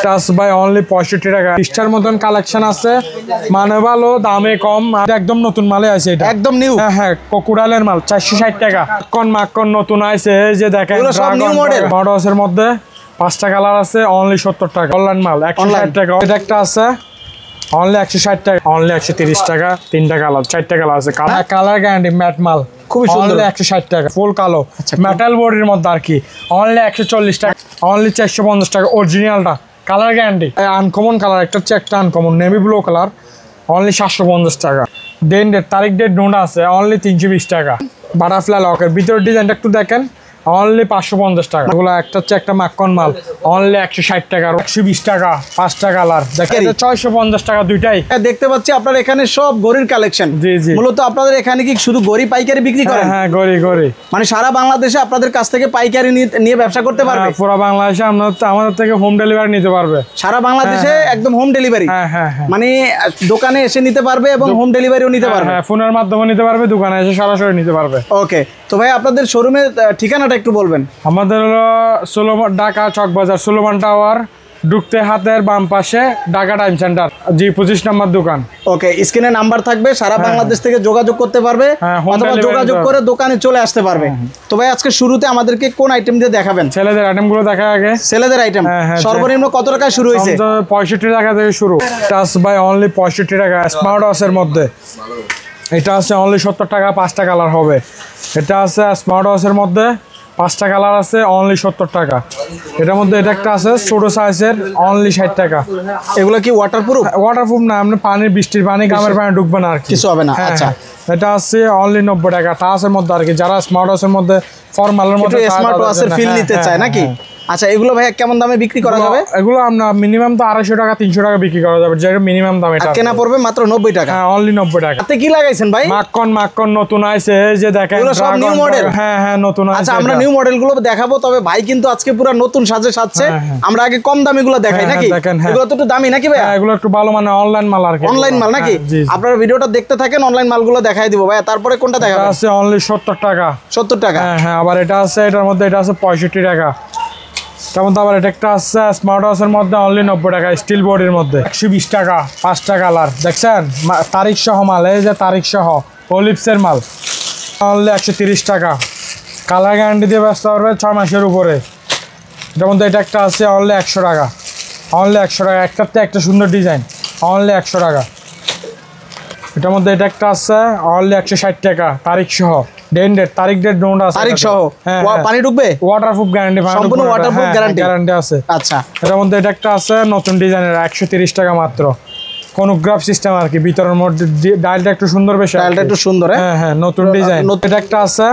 Touch by only 65 টাকা। Star মতন collection আছে, মানে ভালো, দামে কম, একদম নতুন মালে আছে, এটা একদম নিউ। হ্যাঁ হ্যাঁ, কোকুডাইলের মাল 460 টাকা। মাখন নতুন আছে, এই যে দেখেন মডেলের মধ্যে 5টা কালার আছে, অনলি 70 টাকা। অনলাইন মাল 160 টাকা। এটা একটা আছে অনলি 160 টাকা, অনলি 130 টাকা। 3টা কালার, 4টা কালার আছে। কালার গ্যারান্টি, ম্যাট মাল, খুবই সুন্দর, 160 টাকা। ফুল কালো মেটাল বডির মধ্যে আর কি, অনলি 140 টাকা, অনলি 450 টাকা। অরিজিনালটা কালার গ্যারান্টি, আনকমন কালার একটা হচ্ছে, একটা uncommon navy blue colour, only 750 টাকা। ডেট তারিখ ডেট নোট আছে, অনলি 320 টাকা। বাটারফ্লাই লকের ভিতরের ডিজাইনটা একটু দেখেন, অনলি 550 টাকা। এগুলো একটা হচ্ছে একটা মাখন মাল, অনলি 160 টাকা। 120 টাকা 5টা কালার, দেখেন 650 টাকা দুইটাই। দেখতে পাচ্ছি আপনার এখানে সব গড়ির কালেকশন। জি জি, মূলত আপনাদের এখানে কি শুধু গড়ি পাইকারি বিক্রি করেন? হ্যাঁ, গড়ি মানে সারা বাংলাদেশে আপনাদের কাছ থেকে পাইকারি নিয়ে ব্যবসা করতে পারবে? পুরো বাংলাদেশে আমাদের থেকে হোম ডেলিভারি নিতে পারবে। সারা বাংলাদেশে একদম হোম ডেলিভারি? হ্যাঁ হ্যাঁ, মানে দোকানে এসে নিতে পারবে এবং হোম ডেলিভারিও নিতে পারবে? হ্যাঁ, ফোনের মাধ্যমে নিতে পারবে, দোকানে এসে সরাসরি নিতে পারবে। ওকে, তো ভাই আপনাদের শোরুমের ঠিকানাটা একটু বলবেন। আমাদের হলো ঢাকা চকবাজার, সুলেমান টাওয়ার ঢুকতে হাতের বাম পাশে, ঢাকা টাইম সেন্টার, জি 25 নম্বর দোকান। ওকে, স্ক্রিনে নাম্বার থাকবে, সারা বাংলাদেশ থেকে যোগাযোগ করতে পারবে অথবা যোগাযোগ করে দোকানে চলে আসতে পারবে। তো ভাই আজকে শুরুতে আমাদেরকে কোন আইটেম দিয়ে দেখাবেন? ছেলেদের আইটেমগুলো দেখা আগে। ছেলেদের আইটেম সর্বনিম্ন কত টাকায় শুরু হয়েছে? 65 টাকা থেকে শুরু। টাচ বাই অনলি 65 টাকা। স্মার্ট ওয়াচের মধ্যে এটা আছে অনলি 70 টাকা, 5টা কালার হবে। এটা আছে স্মার্ট ওয়াচের মধ্যে 5টা কালার আছে, অনলি 70 টাকা। এটার মধ্যে এটা একটা আছে ছোট সাইজের, অনলি 60 টাকা। এগুলো কি ওয়াটারপ্রুফ? ওয়াটারপ্রুফ না, আপনি পানি, বৃষ্টির পানি, গামের পানি ঢুকবে না আর কি, কিছু হবে না। আচ্ছা, এটা আছে অনলি 90 টাকা। টাচের মধ্যে আর কি, যারা স্মার্ট ওয়াচের মধ্যে, ফর্মালের মধ্যে স্মার্ট ওয়াচের ফিল নিতে চায় নাকি? আচ্ছা, এগুলো ভাই কেমন দামে বিক্রি করা যাবে? এগুলো আমরা মিনিমাম তো 250 টাকা 300 টাকা বিক্রি করা যাবে, যেটা মিনিমাম দাম। এটা কেনা পড়বে মাত্র 90 টাকা। হ্যাঁ, অনলি 90 টাকা। তাতে কি লাগাইছেন ভাই? মাখন নতুন আইছে, এই যে দেখেন, এগুলো সব নিউ মডেল? হ্যাঁ হ্যাঁ, নতুন আছে। আচ্ছা, আমরা নিউ মডেল গুলো দেখাবো, তবে ভাই কিন্তু আজকে পুরো নতুন সাজে সাজছে। আমরা আগে কম দামি গুলো দেখাই নাকি? এগুলো তো একটু দামি নাকি ভাই? হ্যাঁ, এগুলো একটু ভালো, মানে অনলাইন মাল আর কি। অনলাইন মাল নাকি? আপনারা ভিডিওটা দেখতে থাকেন, অনলাইন মালগুলো দেখাই দিব ভাই। তারপরে কোনটা দেখাবেন? আছে অনলি 70 টাকা। 70 টাকা? হ্যাঁ হ্যাঁ, আবার এটা আছে, এটার মধ্যে এটা আছে 65 টাকা। তেমন আবার এটা একটা আছে স্মার্ট ওয়াচের মধ্যে, অনলি 90 টাকা, স্টিল বডির মধ্যে। 120 টাকা, 5টা কালার, দেখছেন তারিখ সহ মাল, এই যে তারিখ সহ ওলিপসের মাল, অনলি 130 টাকা। কালার গ্যারান্টি দিয়ে ব্যস্ত পারবে 6 মাসের উপরে। এটার মধ্যে এটা একটা আছে অনলি 100 টাকা, অনলি 100 টাকা। একটাতে একটা সুন্দর ডিজাইন, অনলি 100 টাকা। এটার মধ্যে এটা একটা আছে অনলি 160 টাকা, তারিখ সহ। তারিখ ডেট নোট আছে, তারিখ সহ। পানি ঢুকবে? ওয়াটারপ্রুফ গ্যারান্টি, সম্পূর্ণ ওয়াটারপ্রুফ গ্যারান্টি আছে। আচ্ছা, এটার মধ্যে এটা একটা আছে নতুন ডিজাইনের, 130 টাকা মাত্র। কোনোগ্রাফ সিস্টেম আর কি, ভিতরের মধ্যে ডায়ালটা একটু সুন্দর, বেশি ডায়ালটা একটু সুন্দর। হ্যাঁ হ্যাঁ, নতুন ডিজাইন। এটা একটা আছে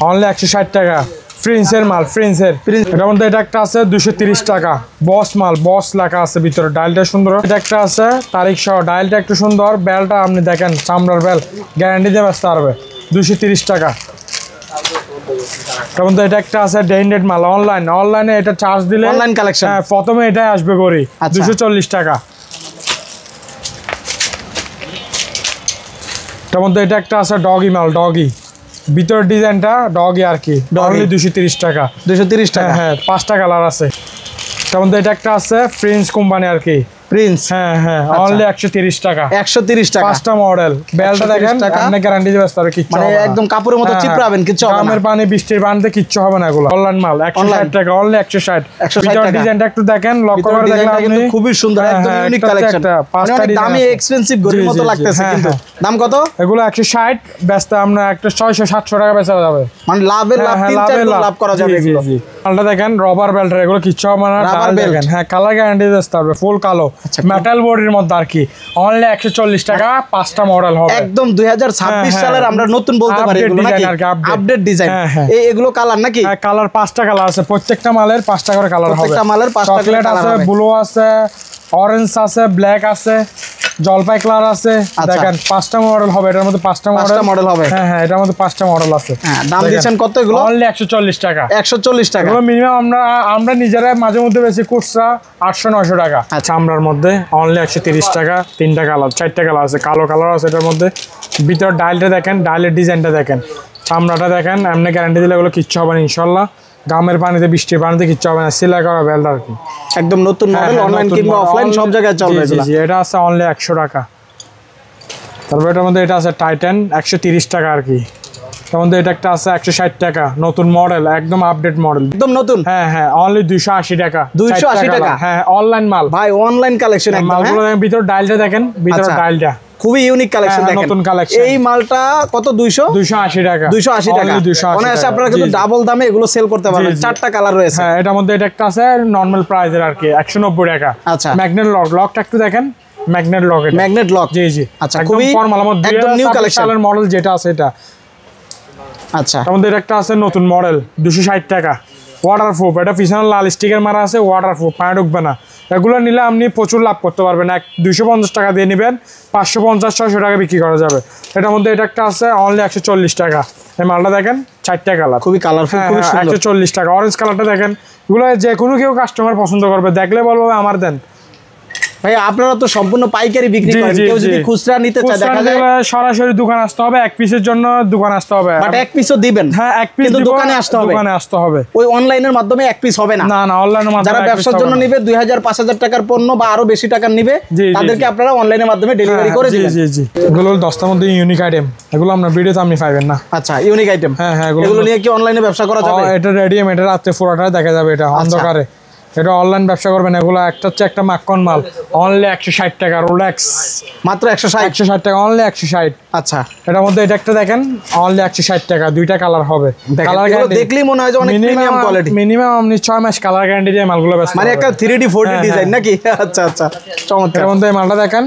অনলি 160 টাকা, প্রিন্সের মাল, প্রিন্সের। এটার মধ্যে এটা একটা আছে 230 টাকা, বস মাল, বস লেখা আছে ভিতরে, ডায়ালটা সুন্দর। এটা একটা আছে তারিখ সহ, ডায়ালটা একটু সুন্দর, বেলটা আপনি দেখেন চামড়ার বেল, গ্যারান্টি দিয়ে ব্যস্ত পারবে, 230 টাকা। তার মধ্যে এটা একটা আছে ডেন্ডেড মাল, অনলাইনে এটা চার্জ দিলে অনলাইন কালেকশন, হ্যাঁ, প্রথমে এটাই আসবে গড়ি, 240 টাকা। তার মধ্যে এটা একটা আছে ডগি মাল, ডগি, ভিতরের ডিজাইনটা ডগি আর কি, অনলি 230 টাকা। 230 টাকা, হ্যাঁ, 5টা কালার আছে। তার মধ্যে এটা একটা আছে প্রিন্স কোম্পানি আর কি, প্রিন্স, হ্যাঁ হ্যাঁ, অনলি 130 টাকা। 130 টাকা, 5টা মডেল। বেলটা দেখেন, আপনি গ্যারান্টি দিতে পারবেন, কিচ্ছু মানে একদম কাপড়ের মতো চিপড়াবেন, কিচ্ছু হবে না। গামের পানি, বৃষ্টির পানিতে কিচ্ছু হবে না। এগুলো অনলাইন মাল, 160 টাকা, অনলি 160। ভিতরের ডিজাইনটা একটু দেখেন, লক্ষ্য করে দেখলে আপনি, খুবই সুন্দর, একদম ইউনিক কালেকশন। অনেক দামি, এক্সপেন্সিভ গরির মতো লাগতেছে, কিন্তু দাম কত? এগুলো 160, ব্যস্ত আমরা একটা 600-700 টাকা বেচা যাবে, মানে লাভের লাভ, 3-4 গুণ লাভ করা যাবে এগুলো। মালটা দেখেন, রাবার বেল্টার, এগুলো কিচ্ছু হবে না। রাবার দেখেন, হ্যাঁ, কালার গ্যারান্টি দিতে পারবে, ফুল কালো মেটাল বডির মধ্যে আর কি, অনলি 140 টাকা। 5টা মডেল হবে, একদম 2026 সালের আমরা নতুন বলতে পারি, আপডেট ডিজাইন। এগুলো কালার নাকি? হ্যাঁ, কালার 5টা কালার আছে, প্রত্যেকটা মালের 5টা করে কালার হবে। প্রত্যেকটা মালের 5টা চকলেট আছে, ব্লু আছে, অরেঞ্জ আছে, ব্ল্যাক আছে, জলপাই কালার আছে। দেখেন 5টা মডেল হবে, এটার মধ্যে 5টা মডেল হবে। হ্যাঁ হ্যাঁ, এটার মধ্যে 5টা মডেল আছে। হ্যাঁ, দাম দিচ্ছেন কত এগুলো? অনলি 140 টাকা। 140 টাকা। এগুলো মিনিমাম আমরা নিজেরা মাঝে মধ্যে বেশি খুচরা 800-900 টাকা। আচ্ছা, আমরার মধ্যে অনলি 130 টাকা। 3টা কালার, 4টা কালার আছে, কালো কালার আছে এটার মধ্যে। ভিতর ডায়ালটা দেখেন, ডায়ালের ডিজাইনটা দেখেন, চামড়াটা দেখেন, এমনি গ্যারান্টি দিলে এগুলো কিচ্ছু হবে না ইনশাল্লাহ। গামের পানিতে বৃষ্টির পানিতে কিচ্ছু হবে না, সেলাই করা বেল্ট আর কি, একদম নতুন মডেল, অনলাইন কিংবা অফলাইন সব জায়গায় চলবে এগুলো। জি, এটা আছে অনলি 100 টাকা। তারপর এটার মধ্যে এটা আছে টাইটান 130 টাকা আর কি। তার মধ্যে এটা একটা আছে 160 টাকা, নতুন মডেল, একদম আপডেট মডেল, একদম নতুন। হ্যাঁ অনলি 280 টাকা। 280 টাকা, হ্যাঁ অনলাইন মাল ভাই, অনলাইন কালেকশন একদম। মালগুলো ভিতর ডাইলটা দেখেন, ভিতর ডাইলটা খুবই ইউনিক কালেকশন দেখেন, নতুন কালেকশন। এই মালটা কত? 280 টাকা। 280 টাকা। অনায়াসে আপনারা কিন্তু ডাবল দামে এগুলো সেল করতে পারবেন। 4টা কালার রয়েছে। হ্যাঁ, এটার মধ্যে এটা একটা আছে নরমাল প্রাইসের আর কি 190 টাকা। আচ্ছা, ম্যাগনেট লক, লকটা একটু দেখেন, ম্যাগনেট লক, এটা ম্যাগনেট লক। জি আচ্ছা, খুবই ফর্মাল, আমাদের একদম নিউ কালেকশন মডেল যেটা আছে এটা। আচ্ছা, তার মধ্যে এটা একটা আছে নতুন মডেল 260 টাকা, ওয়াটারপ্রুফ, এটা পিছনে লাল স্টিকার মারা আছে, ওয়াটারপ্রুফ, পায়ে ঢুকবে না। এগুলো নিলে আপনি প্রচুর লাভ করতে পারবেন। 250 টাকা দিয়ে নেবেন, 550-600 টাকা বিক্রি করা যাবে। এটার মধ্যে এটা একটা আছে অনলি 140 টাকা। এই মালটা দেখেন, 4টা কালার, খুবই কালারফুল, খুবই সুন্দর। 140 টাকা। অরেঞ্জ কালারটা দেখেন, এগুলো যে কোনো কেউ কাস্টমার পছন্দ করবে, দেখলে বলবো আমার দেন। ভাই আপনারা তো সম্পূর্ণ পাইকারি বিক্রি করেন, কেউ যদি খুচরা নিতে চায় দেখা যায় সরাসরি দোকান আসতে হবে, এক পিসের জন্য দোকান আসতে হবে। বাট এক পিসও দিবেন? হ্যাঁ, এক পিস দোকানে আসতে হবে, দোকানে আসতে হবে। ওই অনলাইনের মাধ্যমে এক পিস হবে না। না অনলাইনের মাধ্যমে। যারা ব্যবসার জন্য নিবে 2000-5000 টাকার পণ্য বা আরো বেশি টাকার নিবে, তাদেরকে আপনারা অনলাইনের মাধ্যমে ডেলিভারি করে দিবেন। জি এগুলো 10টার মধ্যে ইউনিক আইটেম, এগুলো আপনার ভিডিওতে আপনি পাবেন না। আচ্ছা, ইউনিক আইটেম। হ্যাঁ এগুলো নিয়ে কি অনলাইনে ব্যবসা করা যাবে? এটা রেডিয়াম, এটা রাতে পুরোটা দেখা যাবে, এটা অন্ধকারে। এটা অনলাইন ব্যবসা করবেন। এগুলো একটা হচ্ছে একটা মাখন মাল, অনলি 160 টাকা, রোলেক্স, মাত্র 160 টাকা, অনলি 160। আচ্ছা, এটার মধ্যে এটা একটা দেখেন, অনলি 160 টাকা, 2টা কালার হবে। কালার গ্যারান্টি দেখলেই মনে হয় যে অনেক প্রিমিয়াম কোয়ালিটি। মিনিমাম আপনি 6 মাস কালার গ্যারান্টি দিয়ে মালগুলো বেচতে মানে একটা 3D 4D ডিজাইন নাকি? আচ্ছা, চমৎকার। এর মধ্যে এই মালটা দেখেন,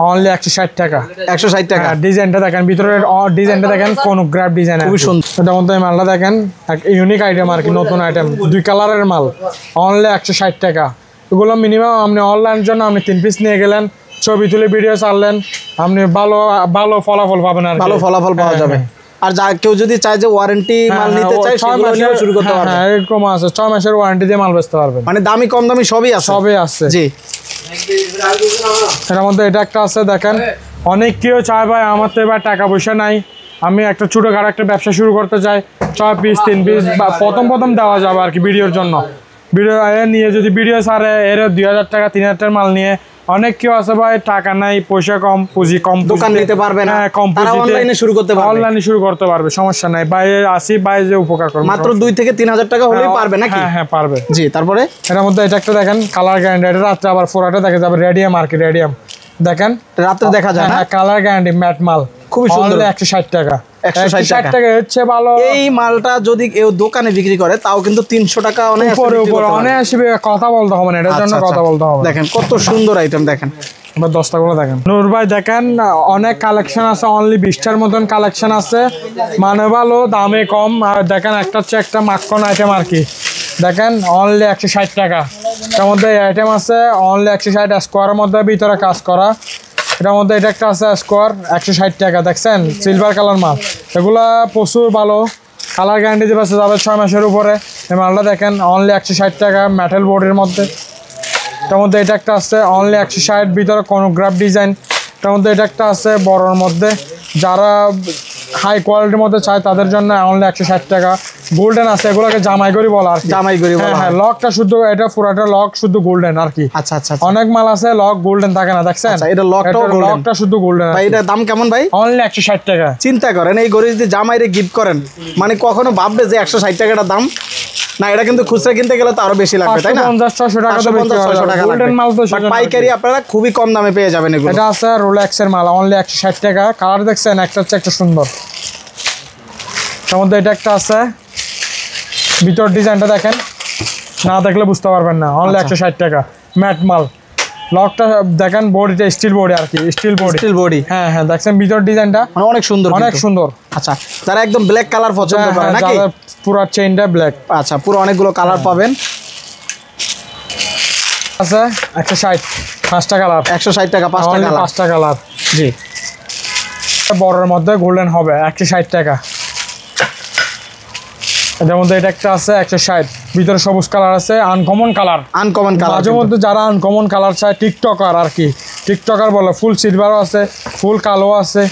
অনলি 160 টাকা। 160 টাকা। ডিজাইনটা দেখেন, ভিতরের ডিজাইনটা দেখেন, কোন গ্রাফ ডিজাইন, খুবই সুন্দর। এটার মধ্যে এই মালটা দেখেন, ইউনিক আইটেম আর কি, নতুন আইটেম, 2 কালারের মাল, অনলি 160 টাকা। এগুলো মিনিমাম আপনি অনলাইনের জন্য আপনি 3 পিস নিয়ে গেলেন, ছবি তুলে ভিডিও ছাড়লেন, আপনি ভালো ফলাফল পাবেন আর ভালো ফলাফল পাওয়া যাবে। আর যা কেউ যদি চায় যে ওয়ারেন্টি মাল নিতে চায়, 6 মাসের শুরু করতে পারবে। হ্যাঁ, এরকম আছে, 6 মাসের ওয়ারেন্টি দিয়ে মাল বেচতে পারবেন। মানে দামি কম দামি সবই আছে। সবই আছে, জি। এর মধ্যে এটা একটা আছে দেখেন, অনেক কেউ চায় ভাই আমার তো এবার টাকা পয়সা নাই, আমি একটা ছোটখাটো একটা ব্যবসা শুরু করতে চাই, 6 পিস 3 পিস বা প্রথম দেওয়া যাবে আর কি ভিডিওর জন্য। ভিডিও নিয়ে যদি ভিডিও ছাড়ে, এর 2000 টাকা 3000 টাকার মাল নিয়ে, অনেক কেউ আছে ভাই টাকা নাই, পয়সা কম, পুঁজি কম, দোকান নিতে পারবে না, কম, তারা অনলাইনে শুরু করতে পারবে। অনলাইনে শুরু করতে পারবে, সমস্যা নাই। বাইরে আসি, বাইরে যে উপকার করবে, মাত্র 2 থেকে 3000 টাকা হলেই পারবে নাকি? হ্যাঁ পারবে। জি। তারপরে এর মধ্যে এটা একটা দেখেন, কালার গ্যারান্টি, এটা রাত্রে আবার ফোরাটা দেখা যাবে, রেডিয়াম আর কি, রেডিয়াম দেখেন, রাতে দেখা যায় না, কালার গ্যারান্টি, ম্যাট মাল, খুবই সুন্দর। 160 টাকা। 160 টাকা হচ্ছে ভালো। এই মালটা যদি কেউ দোকানে বিক্রি করে, তাও কিন্তু 300 টাকা অনেক উপরে অনেক আসবে, কথা বলতে হবে না, এটার জন্য কথা বলতে হবে। দেখেন কত সুন্দর আইটেম, দেখেন এবার 10টা গুলো দেখেন। নূর ভাই দেখেন, অনেক কালেকশন আছে, অনলি 20টার মতন কালেকশন আছে, মানে ভালো, দামে কম। আর দেখেন একটা হচ্ছে একটা মাখন আইটেম আর কি, দেখেন অনলি 160 টাকা। এটার মধ্যে আইটেম আছে অনলি 160, স্কোয়ারের মধ্যে ভিতরে কাজ করা। এটার মধ্যে এটা একটা আছে স্কোয়ার, 160 টাকা, দেখছেন সিলভার কালার মাল, এগুলা প্রচুর ভালো, কালার গ্যারান্টি দিয়ে বেঁচে যাবে 6 মাসের উপরে। এই মালটা দেখেন অনলি 160 টাকা, মেটাল বোর্ডের মধ্যে। এটার মধ্যে এটা একটা আছে অনলি 160, ভিতরে কোনোগ্রাফ ডিজাইন। এটার মধ্যে এটা একটা আছে বড়োর মধ্যে, যারা হাই কোয়ালিটির মধ্যে চায় তাদের জন্য অনলি 160 টাকা। গোল্ডেন আছে, এগুলোকে জামাইগরি বলা আর কি, জামাইগরি বলা। হ্যাঁ, লকটা শুদ্ধ, এটা পুরাটা লক শুদ্ধ গোল্ডেন আর কি। আচ্ছা। অনেক মাল আছে লক গোল্ডেন থাকে না, দেখছেন এটা লকটা শুদ্ধ গোল্ডেন। ভাই এটার দাম কেমন ভাই? অনলি 160 টাকা। চিন্তা করেন, এই গড়ি যদি জামাইরে গিফট করেন, মানে কখনো ভাববে যে 160 টাকাটা দাম না? এটা কিন্তু খুচরা কিনতে গেলে তো আরো বেশি লাগবে, তাই না? 550-600 টাকা তো বেশি হবে, গোল্ডেন মাল তো পাইকারি আপনারা খুবই কম দামে পেয়ে যাবেন এগুলো। এটা আছে রোলেক্স এর মাল, অনলি 160 টাকা। কালার দেখছেন, একটা হচ্ছে একটা সুন্দর, তার মধ্যে এটা একটা আছে, ভিতর ডিজাইনটা দেখেন, না দেখলে বুঝতে পারবেন না, অনলি 160 টাকা, ম্যাট মাল। লকটা দেখেন, বডিটা স্টিল বডি আর কি, স্টিল বডি। হ্যাঁ দেখছেন ভিতর ডিজাইনটা অনেক সুন্দর, অনেক সুন্দর। আচ্ছা, যারা একদম ব্ল্যাক কালার পছন্দ করে নাকি? পুরো চেইনটা ব্ল্যাক। আচ্ছা, পুরো অনেকগুলো কালার পাবেন। আছে 160, 5টা কালার, 160 টাকা, 5টা কালার। জি। বড়ের মধ্যে গোল্ডেন হবে, 160 টাকা। এটার মধ্যে এটা একটা আছে 160, ভিতরে সবুজ কালার আছে, আনকমন কালার। মাঝে মধ্যে যারা আনকমন কালার চায়, টিকটকার আর কি, টিকটকার বলে, ফুল সিলভারও আছে, ফুল কালো আছে,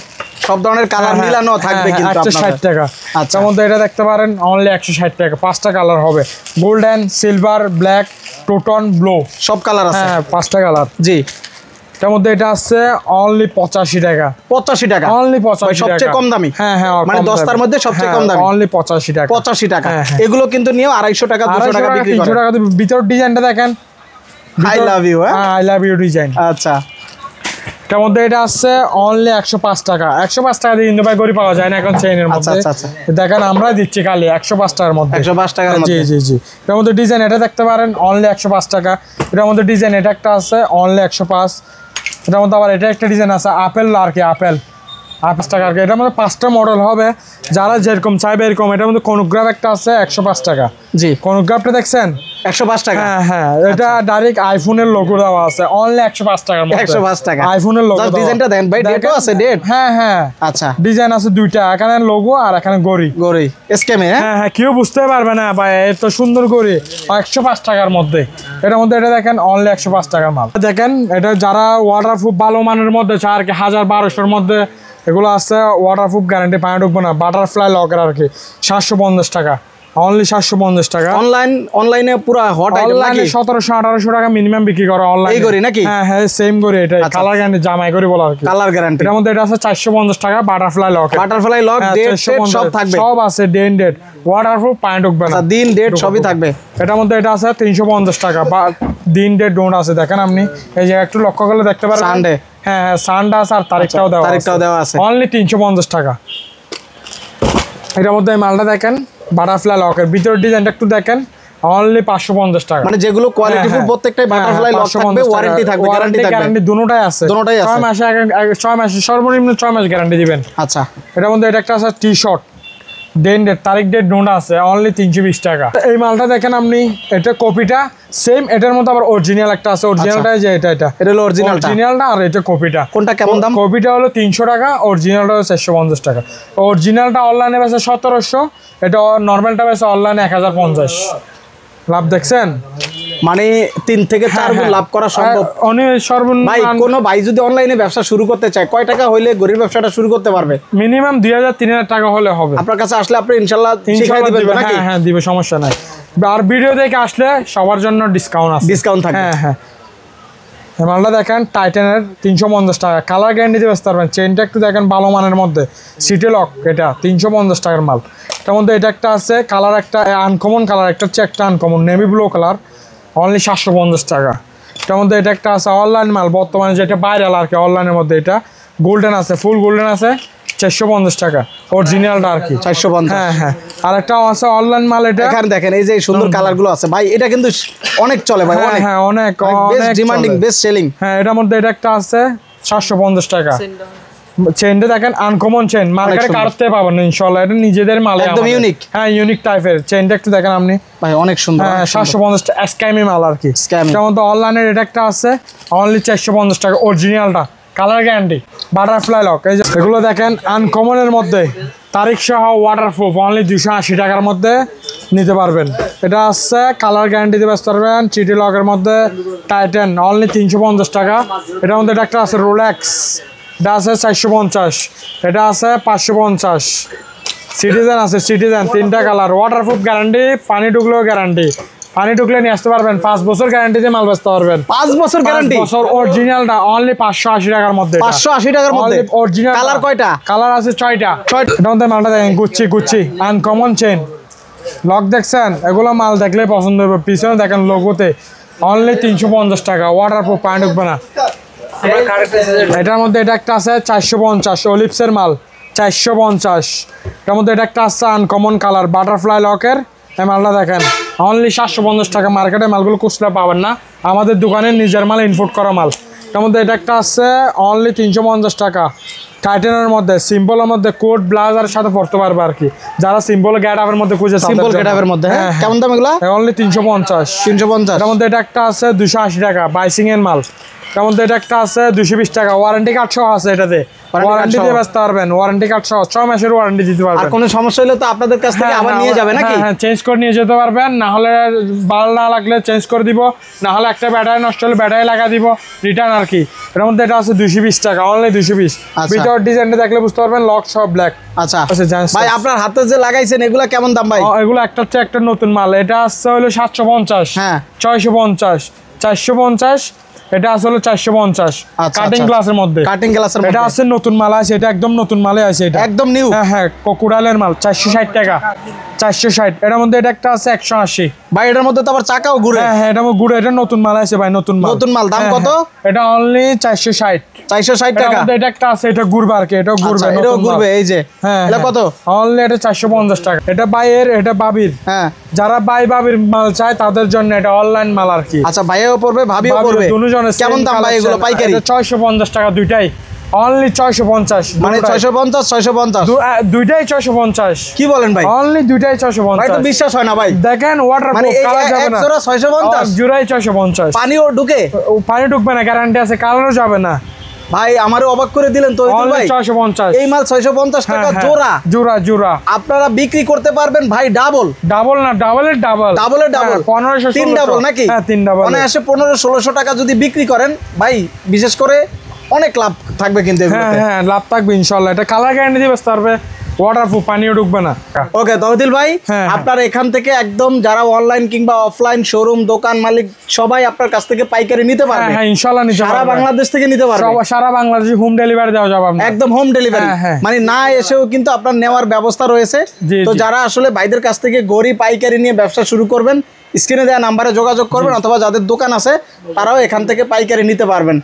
সব ধরনের কালার মিলানো থাকবে কিন্তু 160 টাকা। আচ্ছা, তার মধ্যে এটা দেখতে পারেন অনলি 160 টাকা, 5টা কালার হবে, golden, silver, black, Toton, blue, সব কালার আছে। হ্যাঁ 5টা কালার। জি, তার মধ্যে এটা আছে অনলি 85 টাকা। 85 টাকা অনলি 85 টাকা, সবচেয়ে কম দামি। হ্যাঁ হ্যাঁ, মানে 10টার মধ্যে সবচেয়ে কম দামি অনলি 85 টাকা। 85 টাকা। এগুলো কিন্তু নিয়েও 250 টাকা 200 টাকা বিক্রি করে। 300 টাকা। ভিতর ডিজাইনটা দেখেন, I love you. I love you design. আচ্ছা, তার মধ্যে এটা আছে অনলি 105 টাকা। 105 টাকা দিয়ে ইন্দুবাই গড়ি পাওয়া যায় না এখন চেইনের মধ্যে। আচ্ছা। দেখেন আমরা দিচ্ছি খালি 105 টাকার মধ্যে। 105 টাকার মধ্যে। জি জি জি। এর মধ্যে ডিজাইন এটা দেখতে পারেন অনলি 105 টাকা। এটার মধ্যে ডিজাইন এটা একটা আছে অনলি 105। এটার মধ্যে আবার এটা একটা ডিজাইন আছে আপেল আর কি, আপেল 5 টাকা আর কি। এটার মধ্যে 5টা মডেল হবে, যারা যেরকম চাইবে এরকম। এটার মধ্যে কোনোগ্রাফ একটা আছে 105 টাকা। জি, কোনোগ্রাফটা দেখছেন 105 টাকা। হ্যাঁ হ্যাঁ, এটা ডাইরেক্ট আইফোনের লোগো দেওয়া আছে অনলি 105 টাকার মধ্যে। 105 টাকা আইফোনের লোগো। জাস্ট ডিজাইনটা দেন ভাই, ডেটও আছে, ডেট। হ্যাঁ হ্যাঁ, আচ্ছা, ডিজাইন আছে দুইটা, এখানে লোগো আর এখানে গড়ি। গড়ি স্কেমে। হ্যাঁ হ্যাঁ, কেউ বুঝতে পারবে না ভাই এত সুন্দর গড়ি 105 টাকার মধ্যে। এটার মধ্যে এটা দেখেন অনলি 105 টাকার মাল। দেখেন এটা যারা ওয়াটারপ্রুফ ভালো মানের মধ্যে চায় আর কি, 1000-1200-র মধ্যে এগুলো আছে ওয়াটারপ্রুফ, গ্যারান্টি, পানি ঢুকবে না, বাটারফ্লাই লকের আর কি, 750 টাকা, অনলি 750 টাকা। অনলাইনে পুরো হট আইটেম নাকি? 1700-1800 টাকা মিনিমাম বিক্রি করে অনলাইন। এই গড়ি নাকি? হ্যাঁ হ্যাঁ, সেম গড়ি এটাই, কালার গ্যারান্টি, জামাই গড়ি বলা আর কি, কালার গ্যারান্টি। এটার মধ্যে এটা আছে 450 টাকা, butterfly lock. Butterfly lock, date সব থাকবে, সব আছে, ডেট, ওয়াটারপ্রুফ, পানি ঢুকবে না, দিন ডেট সবই থাকবে। এটার মধ্যে এটা আছে 350 টাকা, বা দিন ডেট ডোন্ট আছে। দেখেন আপনি এই যে একটু লক্ষ্য করলে দেখতে পারেন সানডে। হ্যাঁ হ্যাঁ, সানডে আছে আর তারিখটাও দেওয়া আছে, অনলি 350 টাকা। এটার মধ্যে এই মালটা দেখেন বাটারফ্লাই লকের, ভিতরের ডিজাইনটা একটু দেখেন, অনলি 550 টাকা। মানে যেগুলো কোয়ালিটিফুল প্রত্যেকটাই বাটারফ্লাই লক থাকবে, ওয়ারেন্টি থাকবে, গ্যারান্টি দুটোটাই আছে, 6 মাসে 6 মাসে সর্বনিম্ন 6 মাস গ্যারান্টি দিবেন। আচ্ছা, এটার মধ্যে এটা একটা আছে টি-শার্ট, দেন ডেট, তারিখ ডেট নোট আছে, অনলি 320 টাকা। এই মালটা দেখেন আপনি, এটা কপিটা সেম, এটার মধ্যে আবার অরিজিনাল একটা আছে, অরিজিনালটা যে এটা হলো অরিজিনালটা, আর এটা কপিটা। কোনটা কেমন দাম? কপিটা হলো 300 টাকা, অরিজিনালটা হলো 450 টাকা। অরিজিনালটা অনলাইনে বেচে 1700, এটা নর্মালটা বেচে অনলাইনে 1050। লাভ দেখছেন? মানে 3 থেকে 4 গুণ লাভ করা সম্ভব। অনেক সর্বনিম্ন ভাই, কোনো ভাই যদি অনলাইনে ব্যবসা শুরু করতে চায়, কয় টাকা হইলে গরিব ব্যবসাটা শুরু করতে পারবে? মিনিমাম 2000-3000 টাকা হলে হবে। আপনার কাছে আসলে আপনি ইনশাআল্লাহ শিখাই দিবেন নাকি? হ্যাঁ দিবে, সমস্যা নাই। আর ভিডিও দেখে আসলে সবার জন্য ডিসকাউন্ট আছে, ডিসকাউন্ট থাকবে। হ্যাঁ হ্যাঁ। এই মালটা দেখেন টাইটানের 350 টাকা, কালার গ্যারান্টি দিয়ে বেচতে পারবেন। চেনটা একটু দেখেন ভালো মানের মধ্যে, সিটি লক, এটা 350 টাকার মাল। তার মধ্যে এটা একটা আছে কালার, একটা আনকমন কালার, একটা হচ্ছে একটা uncommon navy blue colour, only 750 টাকা। তার মধ্যে এটা একটা আছে অনলাইন মাল, বর্তমানে যেটা ভাইরাল আর কি অনলাইনের মধ্যে, এটা গোল্ডেন আছে, ফুল গোল্ডেন আছে, 450 টাকা, অরিজিনালটা আর কি 450। হ্যাঁ হ্যাঁ। আর একটা আছে অনলাইন মাল, এটা এখানে দেখেন এই যে সুন্দর কালারগুলো আছে ভাই, এটা কিন্তু অনেক চলে ভাই, অনেক। হ্যাঁ অনেক বেস্ট ডিমান্ডিং, বেস্ট সেলিং। হ্যাঁ, এটার মধ্যে এটা একটা আছে 750 টাকা। চেনটা দেখেন আনকমন চেন, মার্কেটে কাটতে পাবেন না ইনশাআল্লাহ, এটা নিজেদের মাল, একদম ইউনিক। হ্যাঁ, ইউনিক টাইপের চেনটা একটু দেখেন আপনি ভাই, অনেক সুন্দর। হ্যাঁ, 750 টাকা, স্ক্যামি মাল আর কি। তার মধ্যে অনলাইনের এটা একটা আছে অনলি 450 টাকা, অরিজিনালটা, কালার গ্যারান্টি, বাটারফ্লাই লক। এই যে এগুলো দেখেন আনকমনের মধ্যে, তারিখ সহ ওয়াটারপ্রুফ, অনলি 280 টাকার মধ্যে নিতে পারবেন। এটা আছে কালার গ্যারান্টি দিয়ে বেচতে পারবেন, চিটি লকের মধ্যে, টাইটান, অনলি 350 টাকা। এটার মধ্যে এটা একটা আছে রোলেক্স, এটা আছে 450, এটা আছে 550। সিটিজেন আছে, সিটিজেন 3টা কালার, ওয়াটারপ্রুফ গ্যারান্টি, পানি ঢুকলেও গ্যারান্টি, পানি ঢুকলে নিয়ে আসতে পারবেন, 5 বছর গ্যারান্টিতে মাল বেচতে পারবেন। 5 বছর গ্যারান্টি, 5 বছর। অরিজিনালটা অনলি 580 টাকার মধ্যে, 580 টাকার মধ্যে অরিজিনাল। কালার কয়টা? কালার আছে 6টা। এটার মধ্যে মালটা দেখেন গুচ্ছি আনকমন চেন লক, দেখছেন? এগুলো মাল দেখলে পছন্দ হবে। পিছনে দেখেন লোগোতে, অনলি 350 টাকা, ওয়াটারপ্রুফ, পানি ঢুকবে না। এটার মধ্যে এটা একটা আছে 450, অলিভসের মাল, 450। এটার মধ্যে এটা একটা আছে আনকমন কালার, বাটারফ্লাই লকের। এই মালটা দেখেন অনলি 750 টাকা। মার্কেটে মালগুলো খুচরা পাবেন না, আমাদের দোকানে নিজের মাল, ইনপুট করা মাল। তার মধ্যে এটা একটা আছে অনলি 350 টাকা, টাইটানের মধ্যে, সিম্পলের মধ্যে, কোট ব্লাউজারের সাথে পরতে পারবে আর কি, যারা সিম্পল গেট আপের মধ্যে খুঁজে, সিম্পল গেট আপের মধ্যে। হ্যাঁ, কেমন দাম এগুলো? অনলি 350। এর মধ্যে এটা একটা আছে 280 টাকা, বাইসিং এর মাল, তার মধ্যে এটা একটা আছে 220 টাকা, ওয়ারেন্টি কার্ড সহ আছে। এটাতে ওয়ারেন্টি দিয়ে ব্যস্ত পারবেন, ওয়ারেন্টি কার্ড সহ 6 মাসের ওয়ারেন্টি দিতে পারবেন। আর কোনো সমস্যা হলে তো আপনাদের কাছ থেকে আবার নিয়ে যাবে নাকি? হ্যাঁ, চেঞ্জ করে নিয়ে যেতে পারবেন, না হলে ভালো না লাগলে চেঞ্জ করে দিব, না হলে একটা ব্যাটারি নষ্ট হলে ব্যাটারি লাগা দিব, রিটার্ন আর কি। এর মধ্যে এটা আছে 220 টাকা, অনলি 220। ভিতর ডিজাইনটা দেখলে বুঝতে পারবেন, লক সব ব্ল্যাক। আচ্ছা ভাই, আপনার হাতে যে লাগাইছেন এগুলা কেমন দাম ভাই? এগুলো একটা হচ্ছে একটা নতুন মাল, এটা আসছে হলো 750, হ্যাঁ 650, 450, এটা আসলে 450 কাটিং গ্লাসের মধ্যে। কাটিং গ্লাসের এটা আছে নতুন মাল আছে, এটা একদম নতুন মালে আছে, এটা একদম নিউ। হ্যাঁ হ্যাঁ, কোকুরালের মাল 460 টাকা, 460। এটার মধ্যে এটা একটা আছে 180 ভাই। এটার মধ্যে তো আবার চাকাও ঘুরে। হ্যাঁ হ্যাঁ, এটা ঘুরে, এটা নতুন মাল আছে ভাই, নতুন মাল। নতুন মাল, দাম কত? এটা অনলি 460, 460 টাকা। এটা একটা আছে, এটা ঘুরবে আর কি, এটা ঘুরবে, এটাও ঘুরবে। এই যে হ্যাঁ, এটা কত? অনলি এটা 450 টাকা। এটা বাইয়ের, এটা বাবির। হ্যাঁ, যারা বাবির মাল চায় তাদের জন্য এটা অনলাইন মাল আর কি। আচ্ছা, ভাইও পড়বে, ভাবিও পড়বে, দুজনের কেমন দাম ভাই এগুলো পাইকারি? 650 টাকা দুইটাই, অনলি 650। মানে 650 650 দুইটাই 650। কি বলেন ভাই? অনলি দুইটাই 650 ভাই, তো বিশ্বাস হয় না ভাই। দেখেন ওয়াটার মানে প্রুফ, কালার যাবে এক না। জোড়া 650, জোড়াই 650। পানিও ঢুকে? পানি ঢুকবে না, গ্যারান্টি আছে, কালারও যাবে না ভাই। আমারও অবাক করে দিলেন তো ভাই। 650 এই মাল 650 টাকা জোড়া। জোড়া জোড়া আপনারা বিক্রি করতে পারবেন ভাই ডাবল। ডাবল না, ডাবলের ডাবল, ডাবলের ডাবল, 1500, 3 ডাবল নাকি? হ্যাঁ, 3 ডাবল। মানে আসে 1500-1600 টাকা যদি বিক্রি করেন ভাই, বিশেষ করে অনেক লাভ থাকবে কিন্তু হ্যাঁ এগুলোতে। হ্যাঁ, লাভ থাকবে ইনশাআল্লাহ। এটা কালার গ্যারান্টি দিবে, পারবে, ওয়াটারপ্রুফ, পানিও ঢুকবে না। ওকে তৌহিদুল ভাই, আপনার এখান থেকে একদম যারা অনলাইন কিংবা অফলাইন শোরুম দোকান মালিক সবাই আপনার কাছ থেকে পাইকারি নিতে পারবে। হ্যাঁ ইনশাআল্লাহ নিতে পারবে, সারা বাংলাদেশ থেকে নিতে পারবে। সারা বাংলাদেশে হোম ডেলিভারি দেওয়া যাবে আপনার, একদম হোম ডেলিভারি। মানে না এসেও কিন্তু আপনার নেওয়ার ব্যবস্থা রয়েছে। তো যারা আসলে ভাইদের কাছ থেকে গড়ি পাইকারি নিয়ে ব্যবসা শুরু করবেন, স্ক্রিনে দেওয়া নাম্বারে যোগাযোগ করবেন, অথবা যাদের দোকান আছে তারাও এখান থেকে পাইকারি নিতে পারবেন।